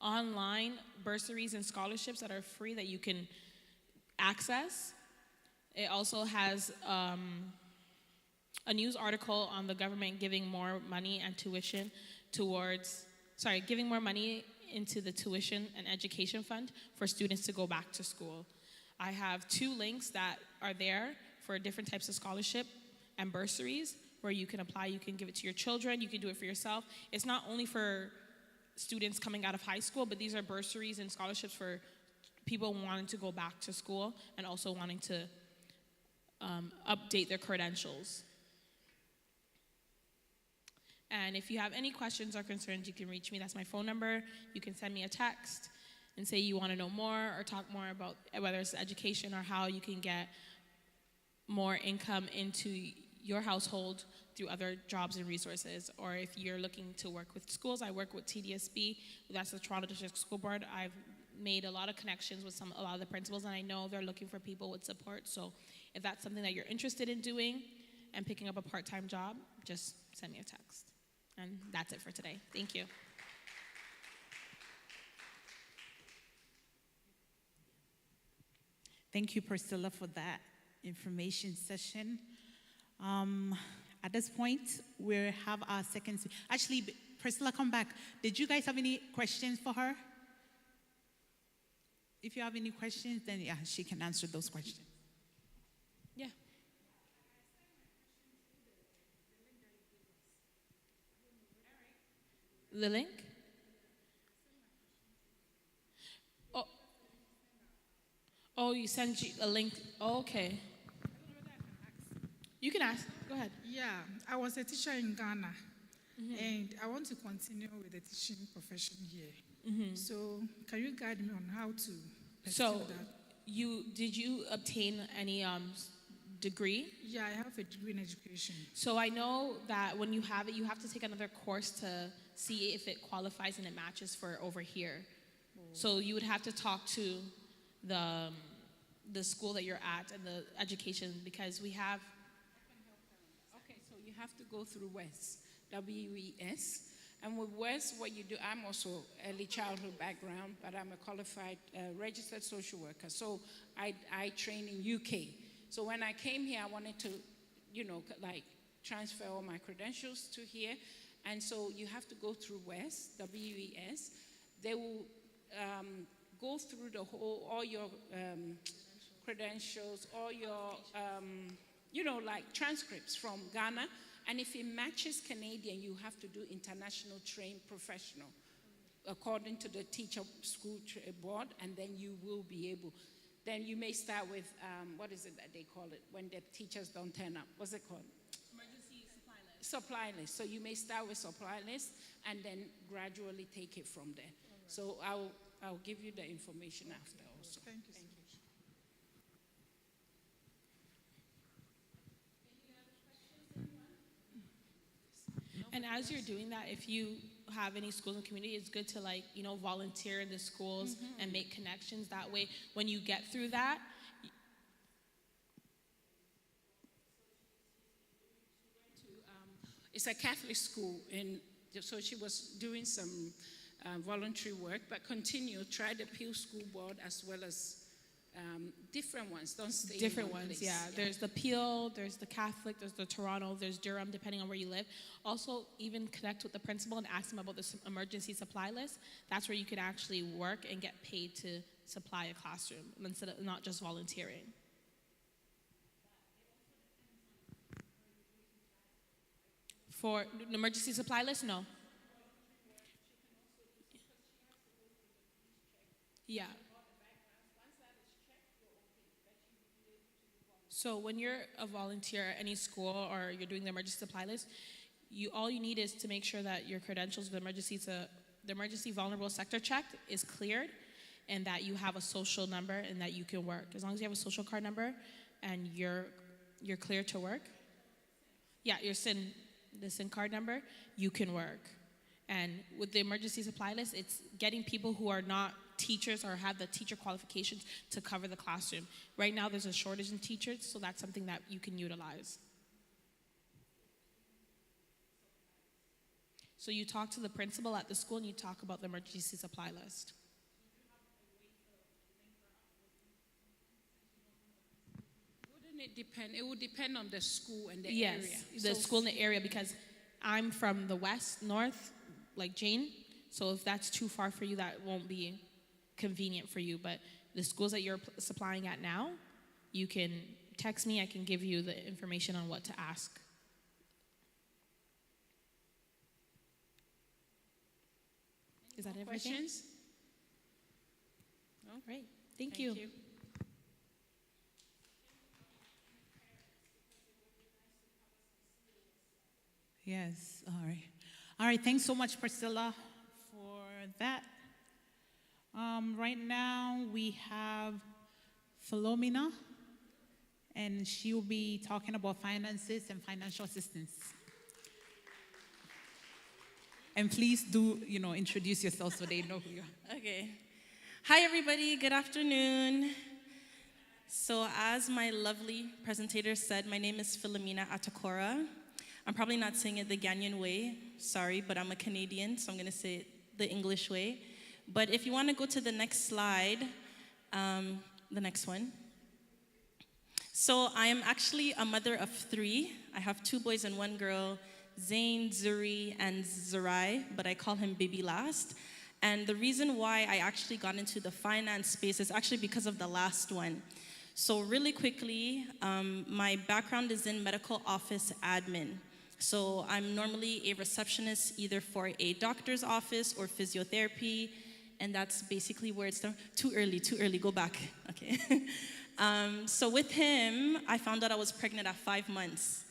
online bursaries and scholarships that are free that you can access. It also has a news article on the government giving more money and tuition giving more money into the tuition and education fund for students to go back to school. I have 2 links that are there for different types of scholarship and bursaries where you can apply. You can give it to your children. You can do it for yourself. It's not only for students coming out of high school, but these are bursaries and scholarships for people wanting to go back to school and also wanting to update their credentials. And if you have any questions or concerns, you can reach me. That's my phone number. You can send me a text and say you want to know more or talk more about whether it's education or how you can get more income into your household through other jobs and resources. Or if you're looking to work with schools, I work with TDSB. That's the Toronto District School Board. I've made a lot of connections with a lot of the principals, and I know they're looking for people with support. So if that's something that you're interested in doing and picking up a part-time job, just send me a text. And that's it for today. Thank you. Thank you, Priscilla, for that information session. At this point, we have our second. Actually, Priscilla, come back. Did you guys have any questions for her? If you have any questions, then yeah, she can answer those questions. Yeah. The link? Oh, you sent you a link. Oh, okay. You can ask. Go ahead. Yeah, I was a teacher in Ghana, and I want to continue with the teaching profession here. So, can you guide me on how to pursue that? Did you obtain any degree? Yeah, I have a degree in education. So I know that when you have it, you have to take another course to see if it qualifies and it matches for over here. So you would have to talk to the school that you're at and the education, because we have. Okay, so you have to go through WES, WES. And with WES, what you do, I'm also early childhood background, but I'm a qualified registered social worker. So I train in UK. So when I came here, I wanted to, transfer all my credentials to here. And so you have to go through WES, WES. They will go through all your credentials, all your, transcripts from Ghana. And if it matches Canadian, you have to do international trained professional according to the teacher school board, and then you will be able. Then you may start with, what is it that they call it when the teachers don't turn up? What's it called? Emergency supply list. Supply list. So you may start with supply list and then gradually take it from there. Right. So I'll give you the information after also. Thank you. And as you're doing that, if you have any schools in the community, it's good to volunteer in the schools and make connections. That way, when you get through that, it's a Catholic school, and so she was doing some voluntary work, but tried the Peel School Board as well as different ones. Don't stay different in one ones, place. yeah. There's the Peel, there's the Catholic, there's the Toronto, there's Durham, depending on where you live. Also, even connect with the principal and ask them about the emergency supply list. That's where you could actually work and get paid to supply a classroom instead of not just volunteering. For the emergency supply list, no. Yeah. So when you're a volunteer at any school or you're doing the emergency supply list, all you need is to make sure that your credentials, the emergency vulnerable sector check is cleared, and that you have a social number and that you can work. As long as you have a social card number and you're clear to work, yeah, the SIN card number, you can work. And with the emergency supply list, it's getting people who are not teachers or have the teacher qualifications to cover the classroom. Right now, there's a shortage in teachers, so that's something that you can utilize. So you talk to the principal at the school and you talk about the emergency supply list. Wouldn't it depend? It would depend on the school and the Yes, area. the So school in the area, because I'm from the west, north, like Jane. So if that's too far for you, that won't be convenient for you. But the schools that you're supplying at now, you can text me. I can give you the information on what to ask. Is that everything? questions? All right. Thank you. Yes, all right. All right, thanks so much, Priscilla, for that. Right now, we have Philomena, and she will be talking about finances and financial assistance. And please do, introduce yourself so they know who you are. Okay. Hi, everybody. Good afternoon. So, as my lovely presentator said, my name is Philomena Atakora. I'm probably not saying it the Ghanaian way. Sorry, but I'm a Canadian, so I'm going to say it the English way. But if you want to go to the next slide, the next one. So, I am actually a mother of 3. I have 2 boys and 1 girl, Zayn, Zuri, and Zerai, but I call him Baby Last. And the reason why I actually got into the finance space is actually because of the last one. So really quickly, my background is in medical office admin. So I'm normally a receptionist either for a doctor's office or physiotherapy, and that's basically where it's too early, go back, okay. So with him, I found out I was pregnant at 5 months.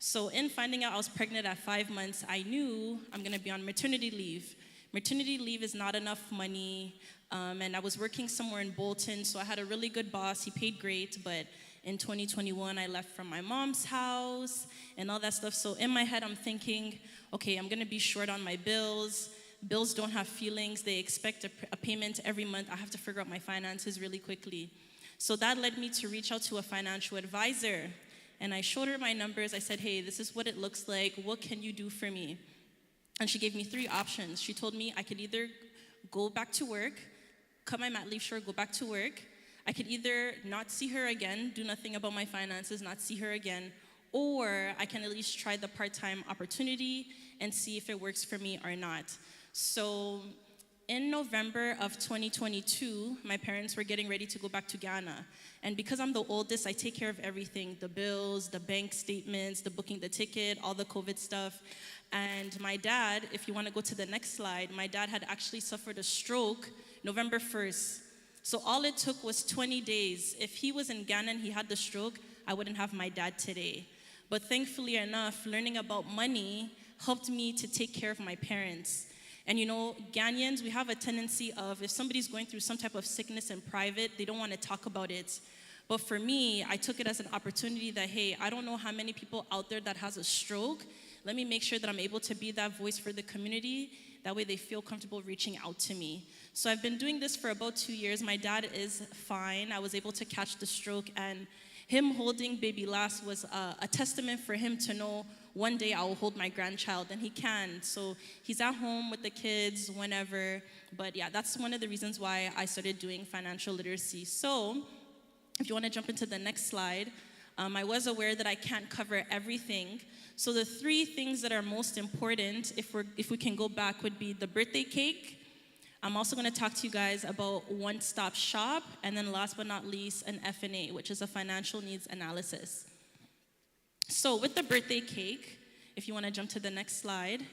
So in finding out I was pregnant at 5 months, I knew I'm gonna be on maternity leave. Maternity leave is not enough money, and I was working somewhere in Bolton, so I had a really good boss. He paid great, but in 2021, I left from my mom's house and all that stuff. So in my head, I'm thinking, okay, I'm gonna be short on my bills. Bills don't have feelings. They expect a payment every month. I have to figure out my finances really quickly. So that led me to reach out to a financial advisor. And I showed her my numbers. I said, hey, this is what it looks like. What can you do for me? And she gave me 3 options. She told me I could either go back to work, cut my mat leave short, go back to work. I could either not see her again, do nothing about my finances, not see her again, or I can at least try the part-time opportunity and see if it works for me or not. So in November of 2022, my parents were getting ready to go back to Ghana. And because I'm the oldest, I take care of everything, the bills, the bank statements, the booking the ticket, all the COVID stuff. And my dad, if you want to go to the next slide, my dad had actually suffered a stroke November 1st. So all it took was 20 days. If he was in Ghana and he had the stroke, I wouldn't have my dad today. But thankfully enough, learning about money helped me to take care of my parents. And Ghanaians, we have a tendency of, if somebody's going through some type of sickness in private, they don't want to talk about it. But for me, I took it as an opportunity that, hey, I don't know how many people out there that has a stroke. Let me make sure that I'm able to be that voice for the community. That way they feel comfortable reaching out to me. So I've been doing this for about 2 years. My dad is fine. I was able to catch the stroke, and him holding Baby Last was a testament for him to know one day I will hold my grandchild, and he can. So he's at home with the kids whenever. But yeah, that's one of the reasons why I started doing financial literacy. So if you want to jump into the next slide, I was aware that I can't cover everything. So the 3 things that are most important, if we can go back, would be the birthday cake. I'm also going to talk to you guys about one-stop shop, and then last but not least, an F&A, which is a financial needs analysis. So with the birthday cake, if you want to jump to the next slide,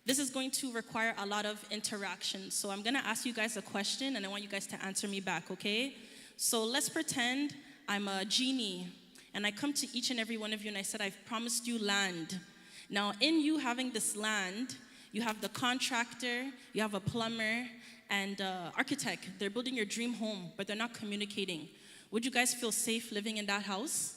this is going to require a lot of interaction. So I'm going to ask you guys a question, and I want you guys to answer me back, okay? So let's pretend I'm a genie, and I come to each and every one of you, and I said, I've promised you land. Now, in you having this land, you have the contractor, you have a plumber, and architect. They're building your dream home, but they're not communicating. Would you guys feel safe living in that house?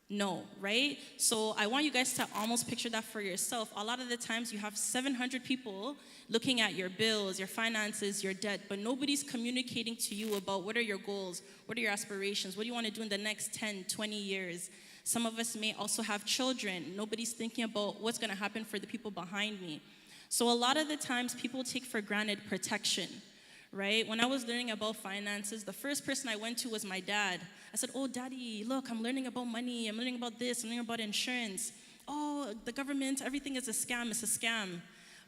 No, right? So I want you guys to almost picture that for yourself. A lot of the times you have 700 people looking at your bills, your finances, your debt, but nobody's communicating to you about what are your goals, what are your aspirations, what do you want to do in the next 10, 20 years. Some of us may also have children. Nobody's thinking about what's going to happen for the people behind me. So a lot of the times people take for granted protection, right? When I was learning about finances, the first person I went to was my dad. I said, oh, Daddy, look, I'm learning about money. I'm learning about this. I'm learning about insurance. Oh, the government, everything is a scam. It's a scam.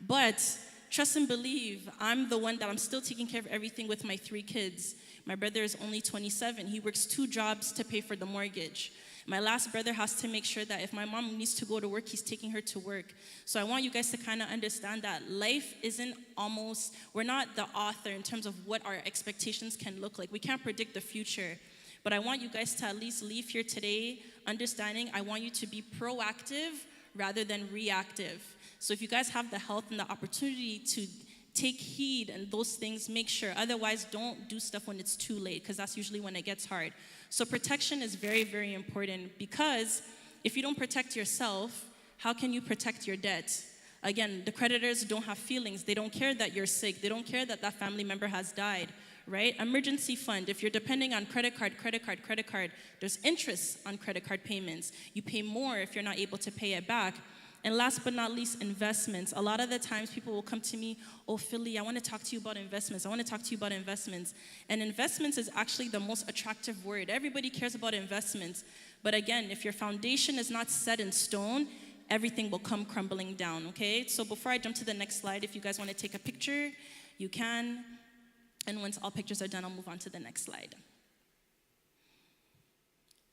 But trust and believe, I'm the one that I'm still taking care of everything with my 3 kids. My brother is only 27. He works 2 jobs to pay for the mortgage. My last brother has to make sure that if my mom needs to go to work, he's taking her to work. So I want you guys to kind of understand that life isn't almost, we're not the author in terms of what our expectations can look like. We can't predict the future. But I want you guys to at least leave here today understanding I want you to be proactive rather than reactive. So if you guys have the health and the opportunity to take heed and those things, make sure. Otherwise, don't do stuff when it's too late, because that's usually when it gets hard. So protection is very, very important, because if you don't protect yourself, how can you protect your debt? Again, the creditors don't have feelings. They don't care that you're sick. They don't care that that family member has died, right? Emergency fund, if you're depending on credit card, there's interest on credit card payments. You pay more if you're not able to pay it back. And last but not least, investments. A lot of the times people will come to me, oh, Philly, I want to talk to you about investments. I want to talk to you about investments. And investments is actually the most attractive word. Everybody cares about investments. But again, if your foundation is not set in stone, everything will come crumbling down, okay? So before I jump to the next slide, if you guys want to take a picture, you can. And once all pictures are done, I'll move on to the next slide.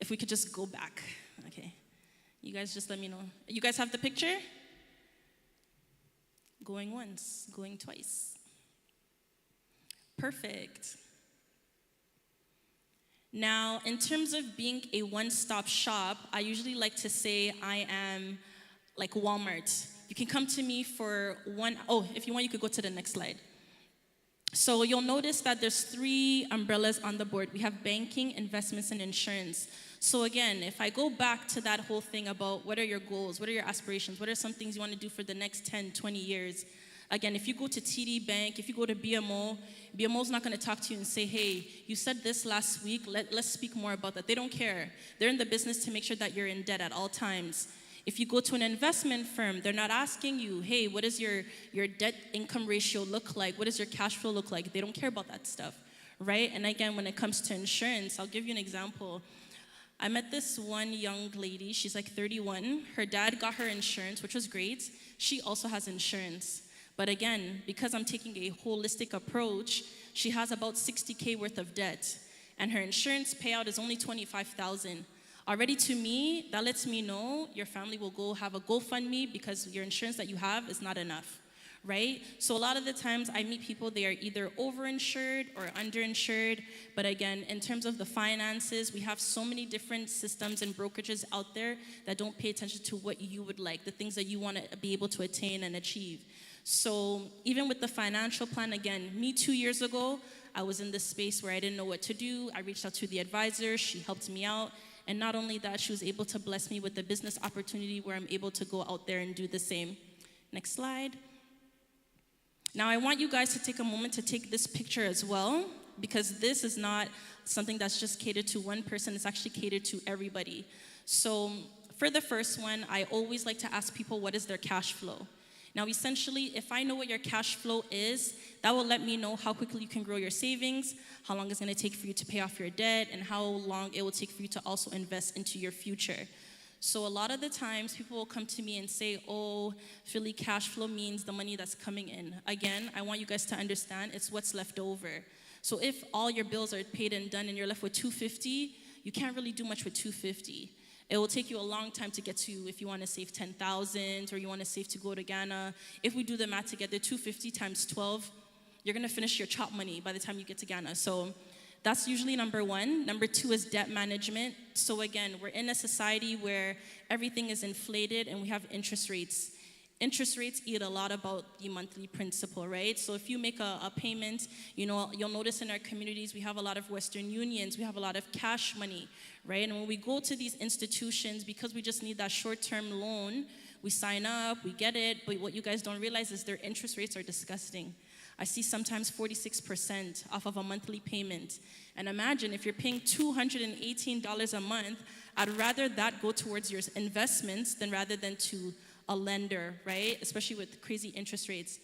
If we could just go back, okay. You guys just let me know. You guys have the picture? Going once, going twice. Perfect. Now, in terms of being a one-stop shop, I usually like to say I am like Walmart. You can come to me for if you want, you could go to the next slide. So you'll notice that there's 3 umbrellas on the board. We have banking, investments, and insurance. So again, if I go back to that whole thing about what are your goals, what are your aspirations, what are some things you want to do for the next 10, 20 years, again, if you go to TD Bank, if you go to BMO is not going to talk to you and say, hey, you said this last week, let's speak more about that. They don't care. They're in the business to make sure that you're in debt at all times. If you go to an investment firm, they're not asking you, hey, what does your debt-income ratio look like? What does your cash flow look like? They don't care about that stuff, right? And again, when it comes to insurance, I'll give you an example. I met this one young lady, she's like 31. Her dad got her insurance, which was great. She also has insurance. But again, because I'm taking a holistic approach, she has about $60K worth of debt. And her insurance payout is only $25,000. Already to me, that lets me know your family will go have a GoFundMe because your insurance that you have is not enough, right? So a lot of the times I meet people, they are either overinsured or underinsured. But again, in terms of the finances, we have so many different systems and brokerages out there that don't pay attention to what you would like, the things that you want to be able to attain and achieve. So even with the financial plan, again, me 2 years ago, I was in this space where I didn't know what to do. I reached out to the advisor, she helped me out. And not only that, she was able to bless me with a business opportunity where I'm able to go out there and do the same. Next slide. Now I want you guys to take a moment to take this picture as well, because this is not something that's just catered to one person, it's actually catered to everybody. So for the first one, I always like to ask people what is their cash flow. Now, essentially, if I know what your cash flow is, that will let me know how quickly you can grow your savings, how long it's going to take for you to pay off your debt, and how long it will take for you to also invest into your future. So a lot of the times, people will come to me and say, oh, Philly, cash flow means the money that's coming in. Again, I want you guys to understand it's what's left over. So if all your bills are paid and done and you're left with $250, you can't really do much with $250. It will take you a long time to get to if you want to save 10,000 or you want to save to go to Ghana. If we do the math together, 250 times 12, you're going to finish your chop money by the time you get to Ghana. So that's usually number one. Number two is debt management. So again, we're in a society where everything is inflated and we have interest rates. Interest rates eat a lot about the monthly principal, right? So if you make a payment, you'll notice in our communities, we have a lot of Western Unions, we have a lot of cash money, right? And when we go to these institutions, because we just need that short-term loan, we sign up, we get it, but what you guys don't realize is their interest rates are disgusting. I see sometimes 46% off of a monthly payment. And imagine if you're paying $218 a month, I'd rather that go towards your investments than rather than to a lender, right? Especially with crazy interest rates.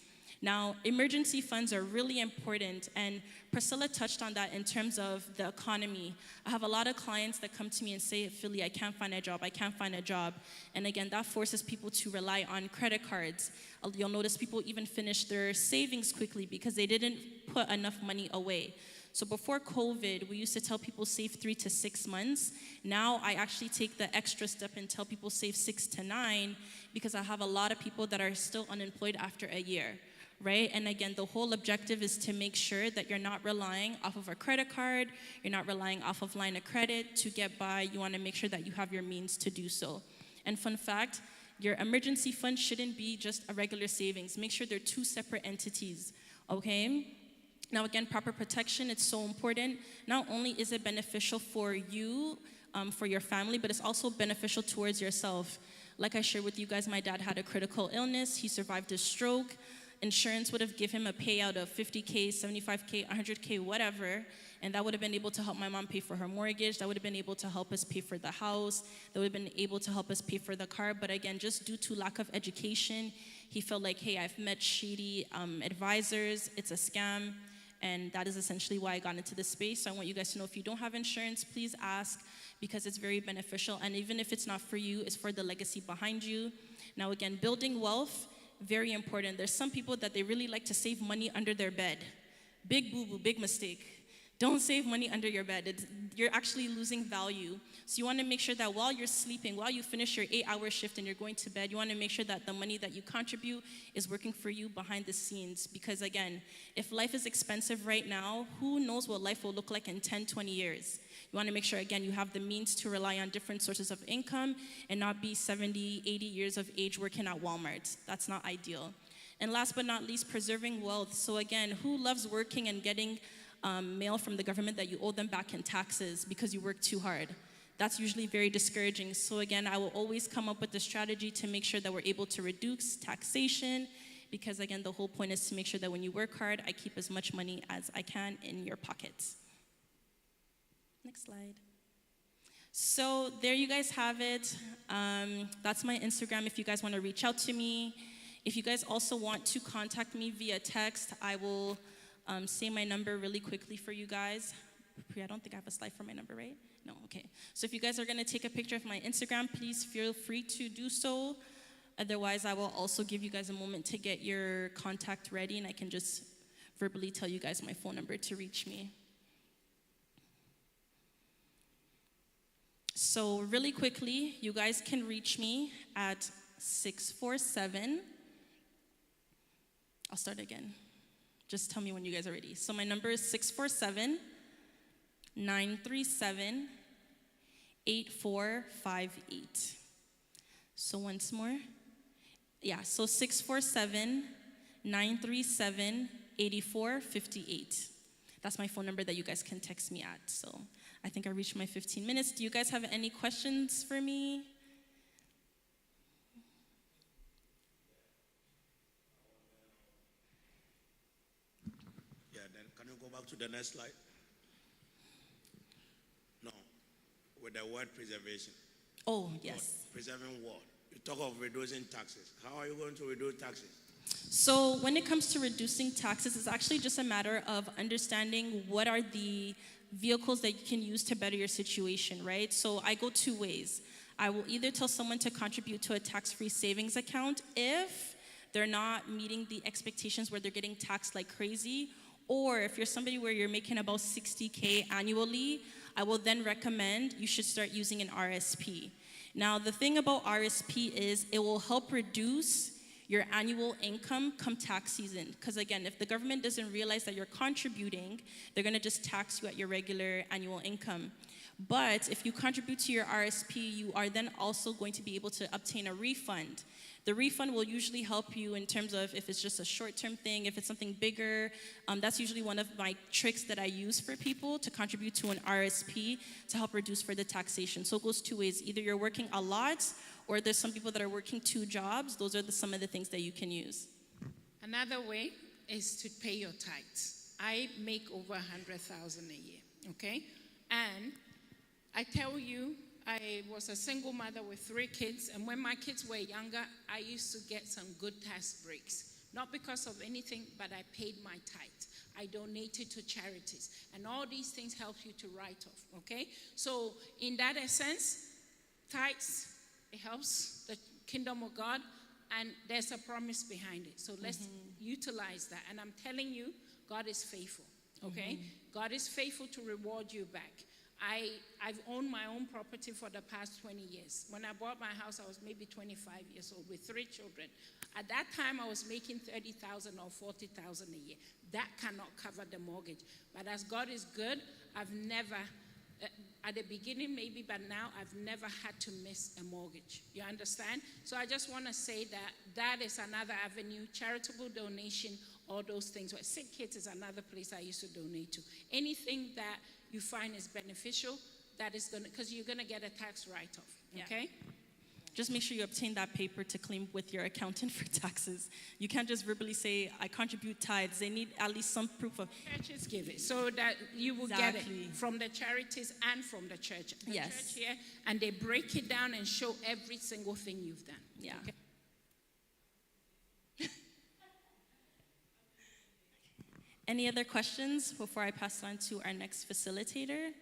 Now, emergency funds are really important, and Priscilla touched on that in terms of the economy. I have a lot of clients that come to me and say, Philly, I can't find a job, I can't find a job. And again, that forces people to rely on credit cards. You'll notice people even finish their savings quickly because they didn't put enough money away. So before COVID, we used to tell people save 3 to 6 months. Now I actually take the extra step and tell people save 6 to 9 because I have a lot of people that are still unemployed after a year. Right? And again, the whole objective is to make sure that you're not relying off of a credit card, you're not relying off of line of credit to get by. You want to make sure that you have your means to do so. And fun fact, your emergency fund shouldn't be just a regular savings. Make sure they're 2 separate entities, okay? Now again, proper protection, it's so important. Not only is it beneficial for you, for your family, but it's also beneficial towards yourself. Like I shared with you guys, my dad had a critical illness, he survived a stroke. Insurance would have given him a payout of $50K, $75K, $100K, whatever, and that would have been able to help my mom pay for her mortgage. That would have been able to help us pay for the house. That would have been able to help us pay for the car. But again, just due to lack of education, he felt like, hey, I've met shady advisors. It's a scam, and that is essentially why I got into this space. So I want you guys to know, if you don't have insurance, please ask, because it's very beneficial. And even if it's not for you, it's for the legacy behind you. Now again, building wealth, very important. There's some people that they really like to save money under their bed. Big boo-boo, big mistake. Don't save money under your bed. You're actually losing value. So you want to make sure that while you're sleeping, while you finish your 8-hour shift and you're going to bed, you want to make sure that the money that you contribute is working for you behind the scenes. Because again, if life is expensive right now, who knows what life will look like in 10, 20 years? You want to make sure, again, you have the means to rely on different sources of income and not be 70, 80 years of age working at Walmart. That's not ideal. And last but not least, preserving wealth. So again, who loves working and getting mail from the government that you owe them back in taxes because you work too hard? That's usually very discouraging. So again, I will always come up with a strategy to make sure that we're able to reduce taxation, because again, the whole point is to make sure that when you work hard, I keep as much money as I can in your pockets. Next slide. So there you guys have it. That's my Instagram if you guys want to reach out to me. If you guys also want to contact me via text, I will say my number really quickly for you guys. I don't think I have a slide for my number, right? No, okay. So if you guys are going to take a picture of my Instagram, please feel free to do so. Otherwise, I will also give you guys a moment to get your contact ready, and I can just verbally tell you guys my phone number to reach me. So really quickly, you guys can reach me at 647. I'll start again. Just tell me when you guys are ready. So my number is 647-937-8458. So once more. Yeah, so 647-937-8458. That's my phone number that you guys can text me at. So I think I reached my 15 minutes. Do you guys have any questions for me? Yeah, then can you go back to the next slide? No, with the word preservation. Oh, yes. Preserving what? You talk of reducing taxes. How are you going to reduce taxes? So when it comes to reducing taxes, it's actually just a matter of understanding what are the vehicles that you can use to better your situation, right? So I go 2 ways. I will either tell someone to contribute to a tax-free savings account if they're not meeting the expectations where they're getting taxed like crazy, or if you're somebody where you're making about $60K annually, I will then recommend you should start using an RSP. Now, the thing about RSP is it will help reduce your annual income come tax season. Because again, if the government doesn't realize that you're contributing, they're gonna just tax you at your regular annual income. But if you contribute to your RSP, you are then also going to be able to obtain a refund. The refund will usually help you in terms of if it's just a short-term thing, if it's something bigger. That's usually one of my tricks that I use for people to contribute to an RSP to help reduce further taxation. So it goes 2 ways. Either you're working a lot, or there's some people that are working 2 jobs. Those are some of the things that you can use. Another way is to pay your tithes. I make over $100,000 a year, okay? And I tell you I was a single mother with 3 kids, and when my kids were younger, I used to get some good tax breaks. Not because of anything, but I paid my tithe. I donated to charities, and all these things help you to write off, okay? So in that essence, tithes, it helps the kingdom of God, and there's a promise behind it. So let's utilize that. And I'm telling you, God is faithful, okay? God is faithful to reward you back. I've owned my own property for the past 20 years. When I bought my house, I was maybe 25 years old with 3 children. At that time, I was making $30,000 or $40,000 a year. That cannot cover the mortgage. But as God is good, I've never, at the beginning maybe, but now I've never had to miss a mortgage. You understand? So I just want to say that that is another avenue, charitable donation, all those things. Sick kids is another place I used to donate to. Anything that you find is beneficial, that is going to, because you're going to get a tax write-off, okay? Just make sure you obtain that paper to claim with your accountant for taxes. You can't just verbally say, I contribute tithes. They need at least some proof of... Churches give it, so that you will get it from the charities and from the church. The church here, and they break it down and show every single thing you've done. Yeah. Okay? Any other questions before I pass on to our next facilitator?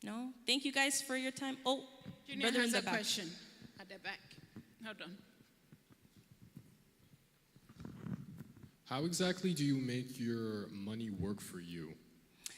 No? Thank you guys for your time. Oh, Junior brother has in the a back. question at the back. Hold on. How exactly do you make your money work for you?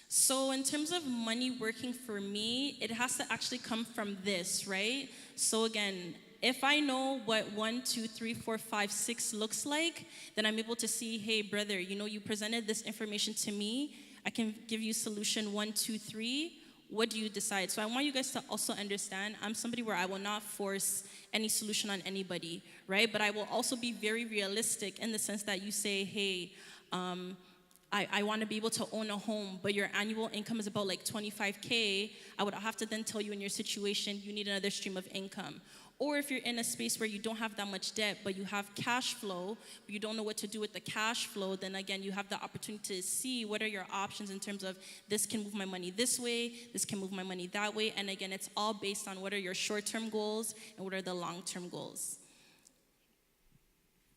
So in terms of money working for me, it has to actually come from this, right? So again, if I know what 1, 2, 3, 4, 5, 6 looks like, then I'm able to see, hey, brother, you presented this information to me. I can give you solution 1, 2, 3. What do you decide? So I want you guys to also understand, I'm somebody where I will not force any solution on anybody, right? But I will also be very realistic in the sense that you say, hey, I want to be able to own a home, but your annual income is about like 25K. I would have to then tell you in your situation, you need another stream of income. Or if you're in a space where you don't have that much debt, but you have cash flow, but you don't know what to do with the cash flow, then again, you have the opportunity to see what are your options in terms of this can move my money this way, this can move my money that way. And again, it's all based on what are your short-term goals and what are the long-term goals.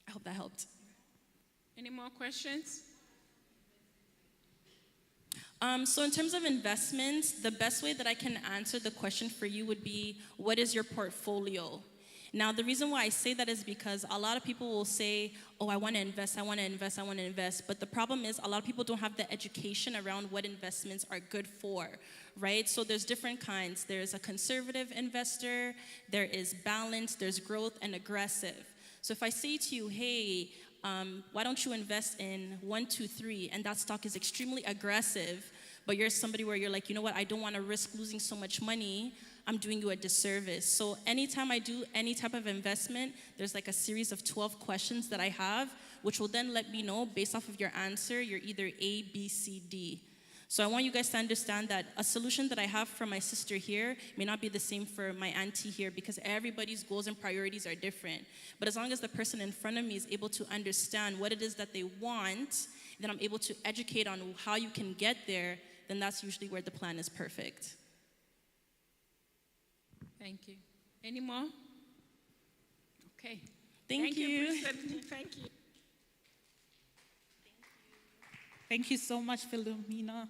I hope that helped. Any more questions? So in terms of investments, the best way that I can answer the question for you would be, what is your portfolio? Now, the reason why I say that is because a lot of people will say, oh, I want to invest, I want to invest, I want to invest. But the problem is a lot of people don't have the education around what investments are good for, right? So there's different kinds. There's a conservative investor, there is balanced, there's growth, and aggressive. So if I say to you, hey, why don't you invest in 1, 2, 3, and that stock is extremely aggressive, but you're somebody where you're like, you know what, I don't want to risk losing so much money, I'm doing you a disservice. So anytime I do any type of investment, there's like a series of 12 questions that I have, which will then let me know based off of your answer, you're either A, B, C, D. So I want you guys to understand that a solution that I have for my sister here may not be the same for my auntie here because everybody's goals and priorities are different. But as long as the person in front of me is able to understand what it is that they want, then I'm able to educate on how you can get there, then that's usually where the plan is perfect. Thank you. Any more? Okay. Thank you. President. Thank you. Thank you so much, Philomena.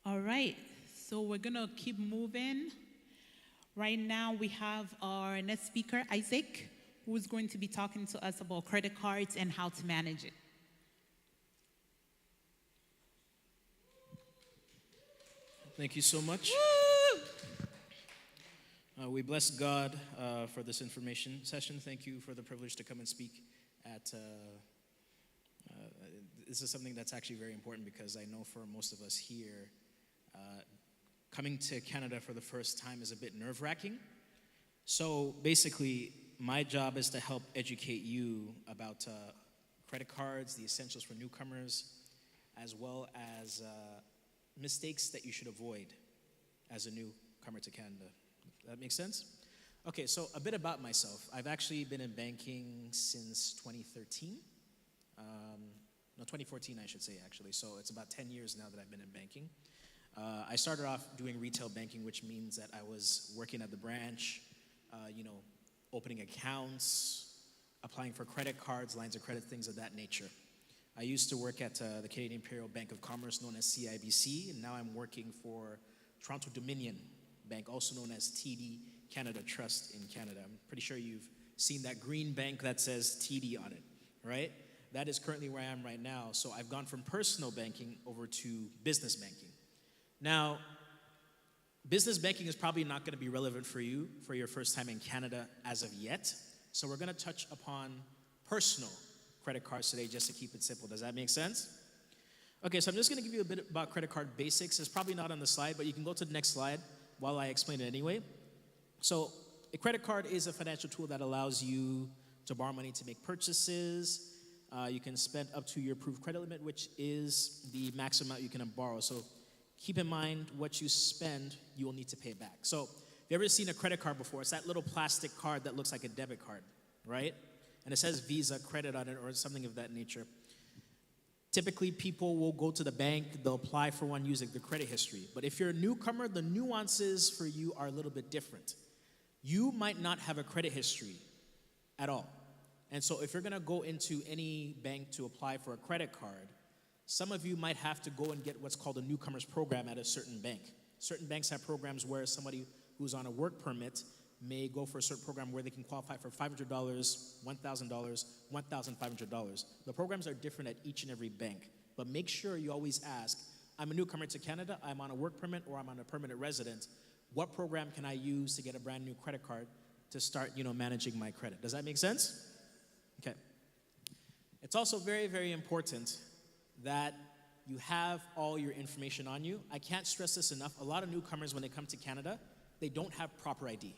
All right, so we're gonna keep moving. Right now, we have our next speaker, Isaac, who is going to be talking to us about credit cards and how to manage it. Thank you so much. We bless God for this information session. Thank you for the privilege to come and speak at this is something that's actually very important because I know for most of us here, coming to Canada for the first time is a bit nerve-wracking. So basically, my job is to help educate you about credit cards, the essentials for newcomers, as well as mistakes that you should avoid as a newcomer to Canada. Does that make sense? Okay, so a bit about myself. I've actually been in banking since 2013. No, 2014, I should say, actually. So it's about 10 years now that I've been in banking. I started off doing retail banking, which means that I was working at the branch, opening accounts, applying for credit cards, lines of credit, things of that nature. I used to work at the Canadian Imperial Bank of Commerce, known as CIBC, and now I'm working for Toronto Dominion Bank, also known as TD Canada Trust in Canada. I'm pretty sure you've seen that green bank that says TD on it, right? That is currently where I am right now. So I've gone from personal banking over to business banking. Now, business banking is probably not going to be relevant for you for your first time in Canada as of yet. So we're going to touch upon personal credit cards today just to keep it simple. Does that make sense? Okay, so I'm just going to give you a bit about credit card basics. It's probably not on the slide, but you can go to the next slide while I explain it anyway. So a credit card is a financial tool that allows you to borrow money to make purchases. You can spend up to your approved credit limit, which is the maximum amount you can borrow. So keep in mind what you spend, you will need to pay back. So have you ever seen a credit card before? It's that little plastic card that looks like a debit card, right? And it says Visa credit on it or something of that nature. Typically, people will go to the bank, they'll apply for one using the credit history. But if you're a newcomer, the nuances for you are a little bit different. You might not have a credit history at all. And so if you're gonna go into any bank to apply for a credit card, some of you might have to go and get what's called a newcomer's program at a certain bank. Certain banks have programs where somebody who's on a work permit may go for a certain program where they can qualify for $500, $1,000, $1,500. The programs are different at each and every bank. But make sure you always ask, I'm a newcomer to Canada, I'm on a work permit, or I'm on a permanent resident. What program can I use to get a brand new credit card to start, managing my credit? Does that make sense? Okay. It's also very, very important that you have all your information on you. I can't stress this enough. A lot of newcomers, when they come to Canada, they don't have proper ID.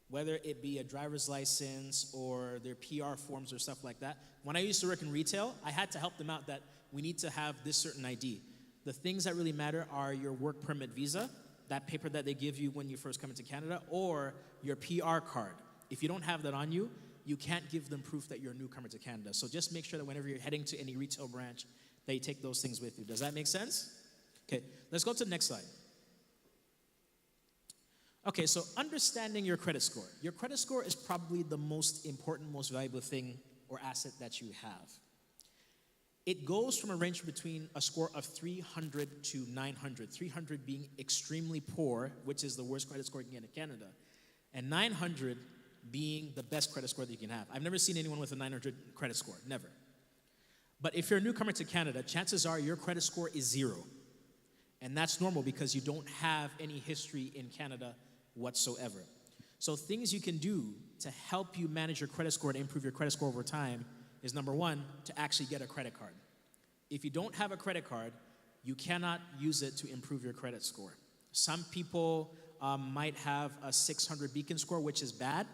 Whether it be a driver's license or their PR forms or stuff like that. When I used to work in retail, I had to help them out that we need to have this certain ID. The things that really matter are your work permit visa, that paper that they give you when you first come into Canada, or your PR card. If you don't have that on you, you can't give them proof that you're a newcomer to Canada. So just make sure that whenever you're heading to any retail branch, that you take those things with you. Does that make sense? Okay, let's go to the next slide. Okay, so understanding your credit score. Your credit score is probably the most important, most valuable thing or asset that you have. It goes from a range between a score of 300 to 900. 300 being extremely poor, which is the worst credit score you can get in Canada, and 900 being the best credit score that you can have. I've never seen anyone with a 900 credit score, never. But if you're a newcomer to Canada, chances are your credit score is 0. And that's normal because you don't have any history in Canada whatsoever. So things you can do to help you manage your credit score and improve your credit score over time is, number one, to actually get a credit card. If you don't have a credit card, you cannot use it to improve your credit score. Some people might have a 600 beacon score, which is bad,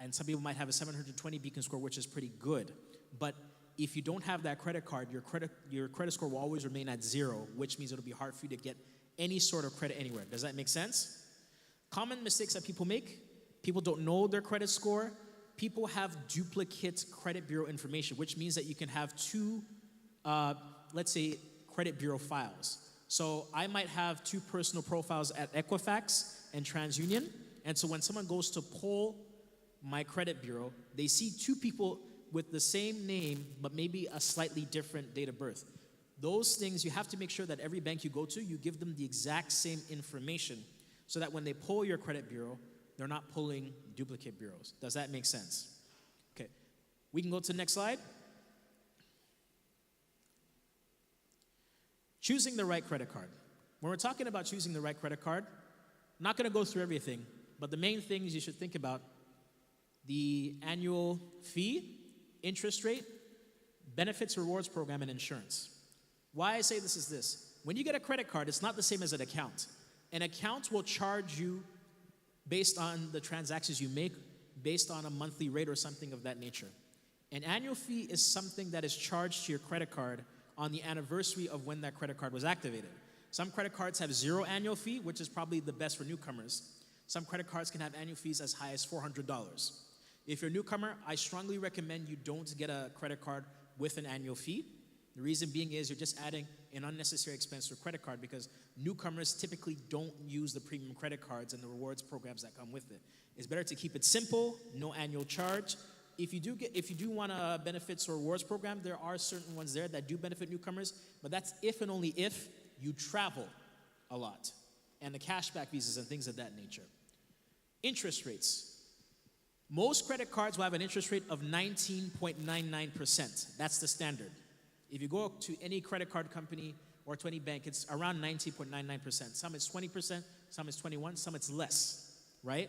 and some people might have a 720 beacon score, which is pretty good. But if you don't have that credit card, your credit score will always remain at 0, which means it'll be hard for you to get any sort of credit anywhere. Does that make sense? Common mistakes that people make: people don't know their credit score. People have duplicate credit bureau information, which means that you can have two, let's say, credit bureau files. So I might have 2 personal profiles at Equifax and TransUnion, and so when someone goes to pull my credit bureau, they see 2 people with the same name, but maybe a slightly different date of birth. Those things, you have to make sure that every bank you go to, you give them the exact same information so that when they pull your credit bureau, they're not pulling duplicate bureaus. Does that make sense? Okay, we can go to the next slide. Choosing the right credit card. When we're talking about choosing the right credit card, I'm not gonna go through everything, but the main things you should think about: the annual fee, interest rate, benefits, rewards program, and insurance. Why I say this is this: when you get a credit card, it's not the same as an account. An account will charge you based on the transactions you make, based on a monthly rate or something of that nature. An annual fee is something that is charged to your credit card on the anniversary of when that credit card was activated. Some credit cards have 0 annual fee, which is probably the best for newcomers. Some credit cards can have annual fees as high as $400. If you're a newcomer, I strongly recommend you don't get a credit card with an annual fee. The reason being is you're just adding an unnecessary expense to a credit card because newcomers typically don't use the premium credit cards and the rewards programs that come with it. It's better to keep it simple, no annual charge. If you do want a benefits or rewards program, there are certain ones there that do benefit newcomers, but that's if and only if you travel a lot, and the cashback visas and things of that nature. Interest rates. Most credit cards will have an interest rate of 19.99%. That's the standard. If you go to any credit card company or to any bank, it's around 19.99%. Some it's 20%, some it's 21%, some it's less, right?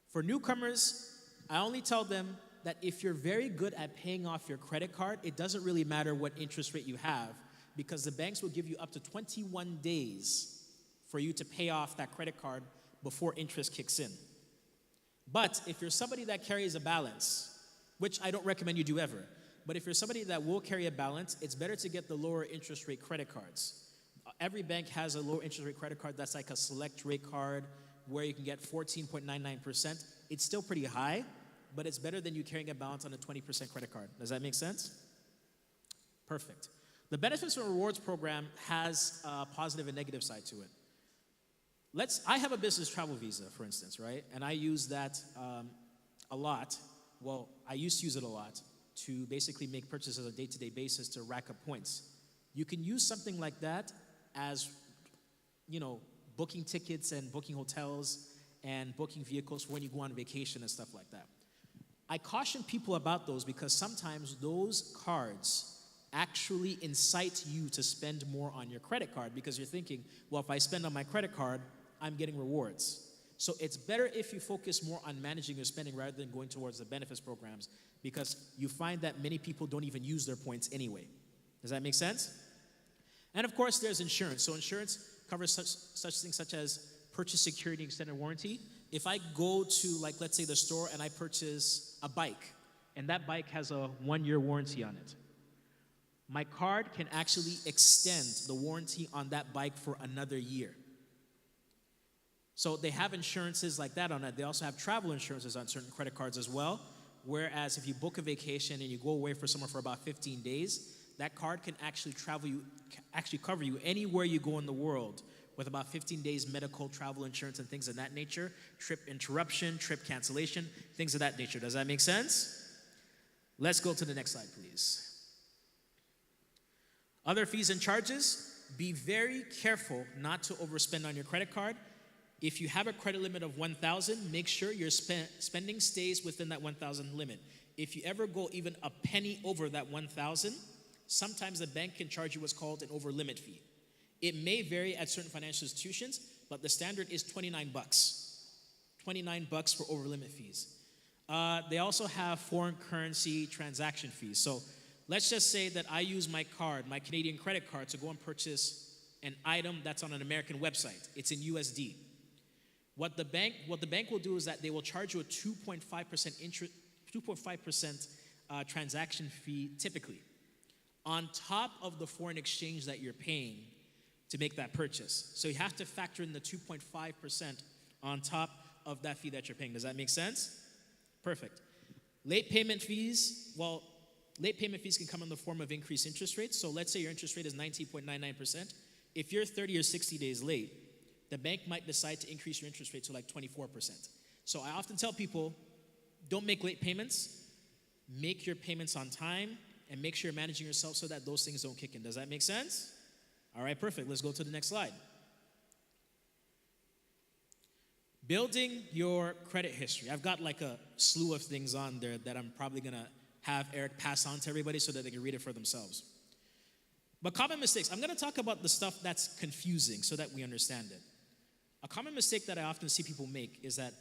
For newcomers, I only tell them that if you're very good at paying off your credit card, it doesn't really matter what interest rate you have because the banks will give you up to 21 days for you to pay off that credit card before interest kicks in. But if you're somebody that carries a balance, which I don't recommend you do ever, but if you're somebody that will carry a balance, it's better to get the lower interest rate credit cards. Every bank has a lower interest rate credit card that's like a select rate card where you can get 14.99%. It's still pretty high, but it's better than you carrying a balance on a 20% credit card. Does that make sense? Perfect. The benefits and rewards program has a positive and negative side to it. I have a business travel visa, for instance, right? And I use that a lot. Well, I used to use it a lot to basically make purchases on a day-to-day basis to rack up points. You can use something like that as, booking tickets and booking hotels and booking vehicles for when you go on vacation and stuff like that. I caution people about those because sometimes those cards actually incite you to spend more on your credit card because you're thinking, well, if I spend on my credit card, I'm getting rewards. So it's better if you focus more on managing your spending rather than going towards the benefits programs because you find that many people don't even use their points anyway. Does that make sense? And of course, there's insurance. So insurance covers such things such as purchase security extended warranty. If I go to, let's say the store and I purchase a bike and that bike has a 1-year warranty on it, my card can actually extend the warranty on that bike for another year. So they have insurances like that on it. They also have travel insurances on certain credit cards as well. Whereas if you book a vacation and you go away for somewhere for about 15 days, that card can actually cover you anywhere you go in the world with about 15 days medical, travel insurance, and things of that nature, trip interruption, trip cancellation, things of that nature. Does that make sense? Let's go to the next slide, please. Other fees and charges. Be very careful not to overspend on your credit card. If you have a credit limit of $1,000, make sure your spending stays within that $1,000 limit. If you ever go even a penny over that $1,000, sometimes the bank can charge you what's called an over-limit fee. It may vary at certain financial institutions, but the standard is $29. $29 for over-limit fees. They also have foreign currency transaction fees. So let's just say that I use my card, my Canadian credit card, to go and purchase an item that's on an American website. It's in USD. What the bank will do is that they will charge you a 2.5% transaction fee typically on top of the foreign exchange that you're paying to make that purchase. So you have to factor in the 2.5% on top of that fee that you're paying. Does that make sense? Perfect. Late payment fees, late payment fees can come in the form of increased interest rates. So let's say your interest rate is 19.99%. If you're 30 or 60 days late, the bank might decide to increase your interest rate to 24%. So I often tell people, don't make late payments. Make your payments on time and make sure you're managing yourself so that those things don't kick in. Does that make sense? All right, perfect. Let's go to the next slide. Building your credit history. I've got a slew of things on there that I'm probably going to have Eric pass on to everybody so that they can read it for themselves. But common mistakes. I'm going to talk about the stuff that's confusing so that we understand it. A common mistake that I often see people make is that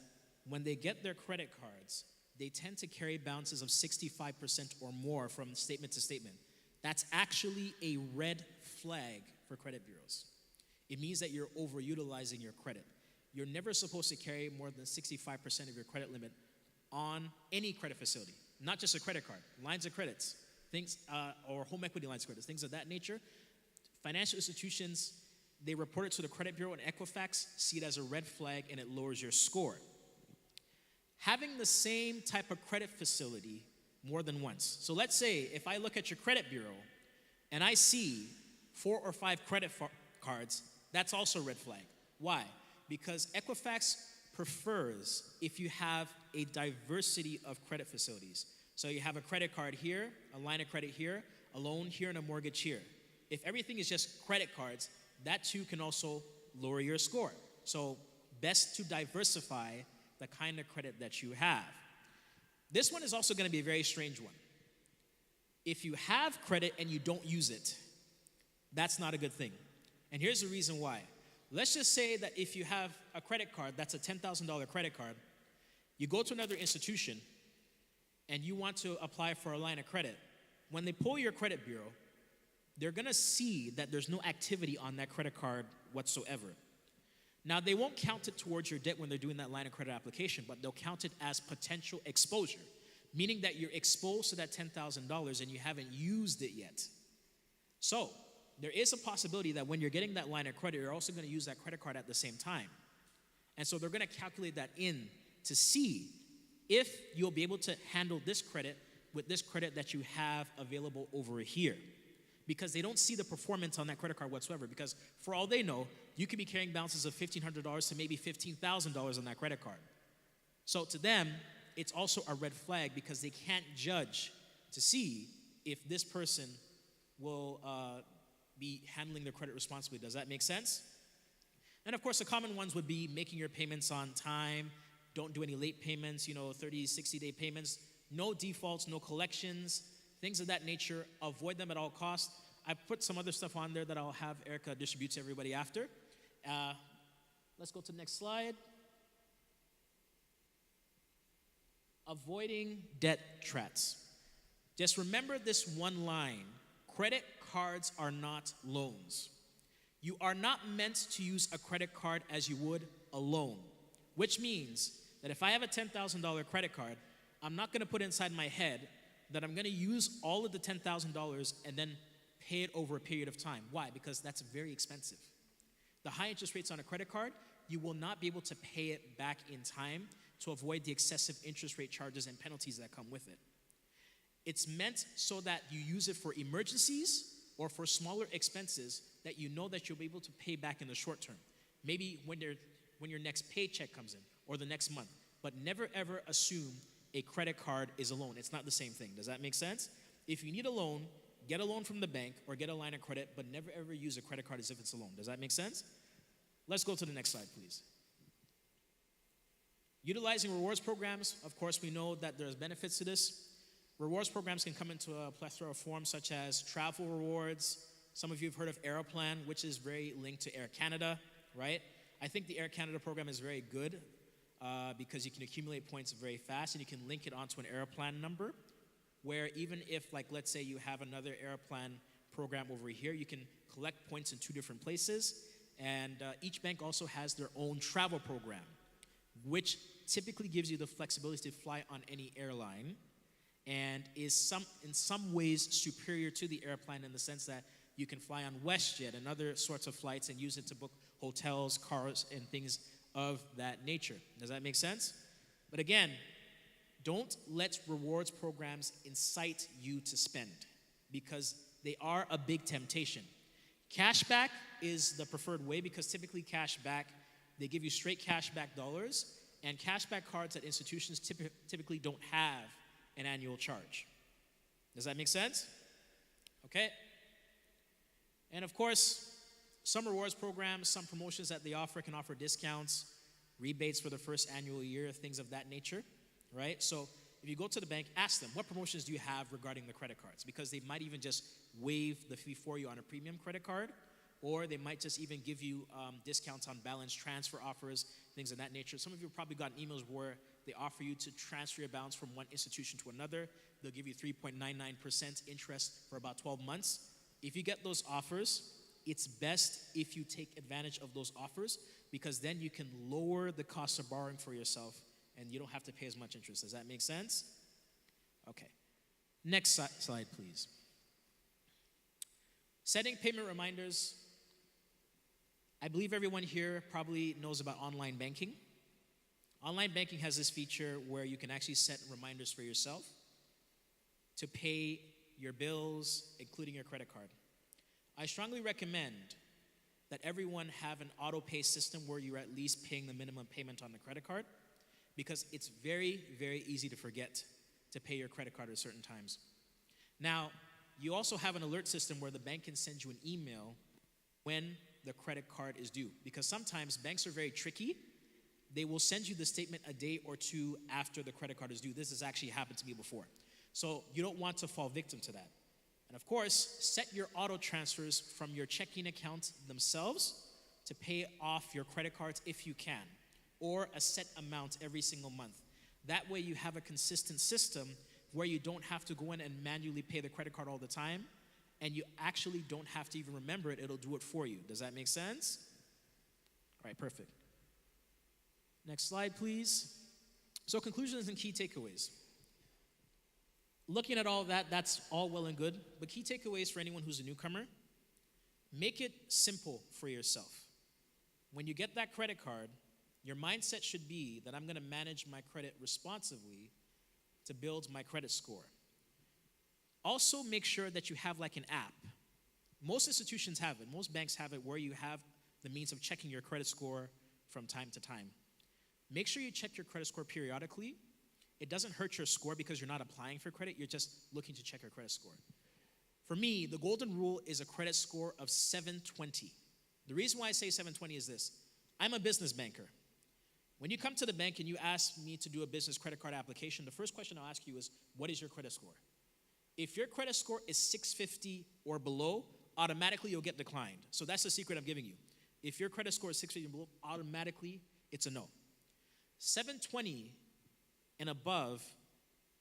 when they get their credit cards, they tend to carry balances of 65% or more from statement to statement. That's actually a red flag for credit bureaus. It means that you're overutilizing your credit. You're never supposed to carry more than 65% of your credit limit on any credit facility, not just a credit card, lines of credits, things, or home equity lines of credits, things of that nature. Financial institutions, they report it to the credit bureau, and Equifax see it as a red flag, and it lowers your score. Having the same type of credit facility more than once. So let's say if I look at your credit bureau and I see 4 or 5 credit cards, that's also a red flag. Why? Because Equifax prefers if you have a diversity of credit facilities. So you have a credit card here, a line of credit here, a loan here, and a mortgage here. If everything is just credit cards, that too can also lower your score. So best to diversify the kind of credit that you have. This one is also going to be a very strange one. If you have credit and you don't use it, that's not a good thing. And here's the reason why. Let's just say that if you have a credit card that's a $10,000 credit card, you go to another institution and you want to apply for a line of credit. When they pull your credit bureau, they're going to see that there's no activity on that credit card whatsoever. Now, they won't count it towards your debt when they're doing that line of credit application, but they'll count it as potential exposure, meaning that you're exposed to that $10,000 and you haven't used it yet. So, there is a possibility that when you're getting that line of credit, you're also going to use that credit card at the same time. And so they're going to calculate that in to see if you'll be able to handle this credit with this credit that you have available over here. Because they don't see the performance on that credit card whatsoever. Because for all they know, you could be carrying balances of $1,500 to maybe $15,000 on that credit card. So to them, it's also a red flag because they can't judge to see if this person will be handling their credit responsibly. Does that make sense? And of course, the common ones would be making your payments on time, don't do any late payments, 30, 60-day payments, no defaults, no collections, things of that nature. Avoid them at all costs. I put some other stuff on there that I'll have Erica distribute to everybody after. Let's go to the next slide. Avoiding debt traps. Just remember this one line. Credit cards are not loans. You are not meant to use a credit card as you would a loan, which means that if I have a $10,000 credit card, I'm not going to put inside my head that I'm going to use all of the $10,000 and then pay it over a period of time. Why? Because that's very expensive. The high interest rates on a credit card, you will not be able to pay it back in time to avoid the excessive interest rate charges and penalties that come with it. It's meant so that you use it for emergencies or for smaller expenses that you know that you'll be able to pay back in the short term. Maybe when your next paycheck comes in or the next month. But never ever assume a credit card is a loan. It's not the same thing. Does that make sense? If you need a loan, get a loan from the bank or get a line of credit, but never ever use a credit card as if it's a loan. Does that make sense? Let's go to the next slide, please. Utilizing rewards programs, of course, we know that there's benefits to this. Rewards programs can come into a plethora of forms such as travel rewards. Some of you have heard of Aeroplan, which is very linked to Air Canada, right? I think the Air Canada program is very good because you can accumulate points very fast and you can link it onto an Aeroplan number where even if, let's say you have another Aeroplan program over here, you can collect points in 2 different places. And each bank also has their own travel program, which typically gives you the flexibility to fly on any airline and is in some ways superior to the Aeroplan in the sense that you can fly on WestJet and other sorts of flights and use it to book hotels, cars, and things of that nature. Does that make sense? But again, don't let rewards programs incite you to spend because they are a big temptation. Cashback is the preferred way because typically cashback, they give you straight cashback dollars, and cashback cards at institutions typically don't have an annual charge. Does that make sense? Okay. And of course, some rewards programs, some promotions that they offer can offer discounts, rebates for the first annual year, things of that nature, right? So if you go to the bank, ask them, what promotions do you have regarding the credit cards? Because they might even just waive the fee for you on a premium credit card, or they might just even give you discounts on balance transfer offers, things of that nature. Some of you have probably gotten emails where they offer you to transfer your balance from one institution to another. They'll give you 3.99% interest for about 12 months. If you get those offers, it's best if you take advantage of those offers because then you can lower the cost of borrowing for yourself and you don't have to pay as much interest. Does that make sense? Okay. Next slide, please. Setting payment reminders. I believe everyone here probably knows about online banking. Online banking has this feature where you can actually set reminders for yourself to pay your bills, including your credit card. I strongly recommend that everyone have an auto pay system where you're at least paying the minimum payment on the credit card, because it's very, very easy to forget to pay your credit card at certain times. Now, you also have an alert system where the bank can send you an email when the credit card is due, because sometimes banks are very tricky. They will send you the statement a day or two after the credit card is due. This has actually happened to me before. So you don't want to fall victim to that. And of course, set your auto transfers from your checking account themselves to pay off your credit cards if you can, or a set amount every single month. That way you have a consistent system where you don't have to go in and manually pay the credit card all the time, and you actually don't have to even remember it. It'll do it for you. Does that make sense? All right, perfect. Next slide, please. So conclusions and key takeaways. Looking at all that, that's all well and good, but key takeaways for anyone who's a newcomer: make it simple for yourself. When you get that credit card, your mindset should be that I'm going to manage my credit responsibly to build my credit score. Also, make sure that you have like an app. Most institutions have it. Most banks have it, where you have the means of checking your credit score from time to time. Make sure you check your credit score periodically. It doesn't hurt your score because you're not applying for credit. You're just looking to check your credit score. For me, the golden rule is a credit score of 720. The reason why I say 720 is this. I'm a business banker. When you come to the bank and you ask me to do a business credit card application, the first question I'll ask you is, what is your credit score? If your credit score is 650 or below, automatically you'll get declined. So that's the secret I'm giving you. If your credit score is 650 or below, automatically it's a no. 720 and above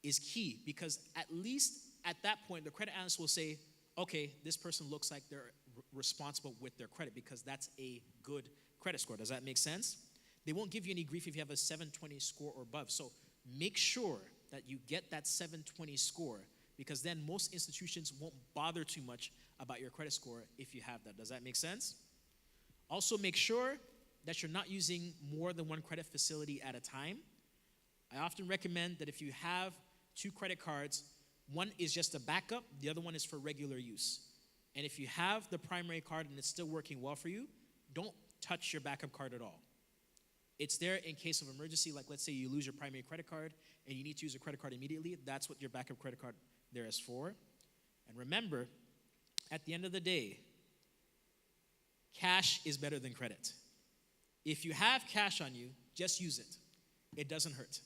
is key, because at least at that point, the credit analyst will say, okay, this person looks like they're responsible with their credit, because that's a good credit score. Does that make sense? They won't give you any grief if you have a 720 score or above. So make sure that you get that 720 score, because then most institutions won't bother too much about your credit score if you have that. Does that make sense? Also, make sure that you're not using more than one credit facility at a time. I often recommend that if you have 2 credit cards, one is just a backup, the other one is for regular use. And if you have the primary card and it's still working well for you, don't touch your backup card at all. It's there in case of emergency, like let's say you lose your primary credit card and you need to use a credit card immediately. That's what your backup credit card there is for. And remember, at the end of the day, cash is better than credit. If you have cash on you, just use it. It doesn't hurt.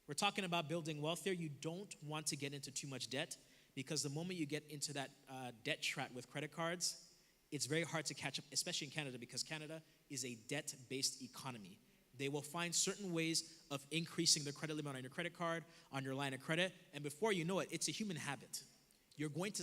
We're talking about building wealth here. You don't want to get into too much debt, because the moment you get into that debt trap with credit cards, it's very hard to catch up, especially in Canada, because Canada is a debt-based economy. They will find certain ways of increasing the credit limit on your credit card, on your line of credit, and before you know it, it's a human habit. You're going to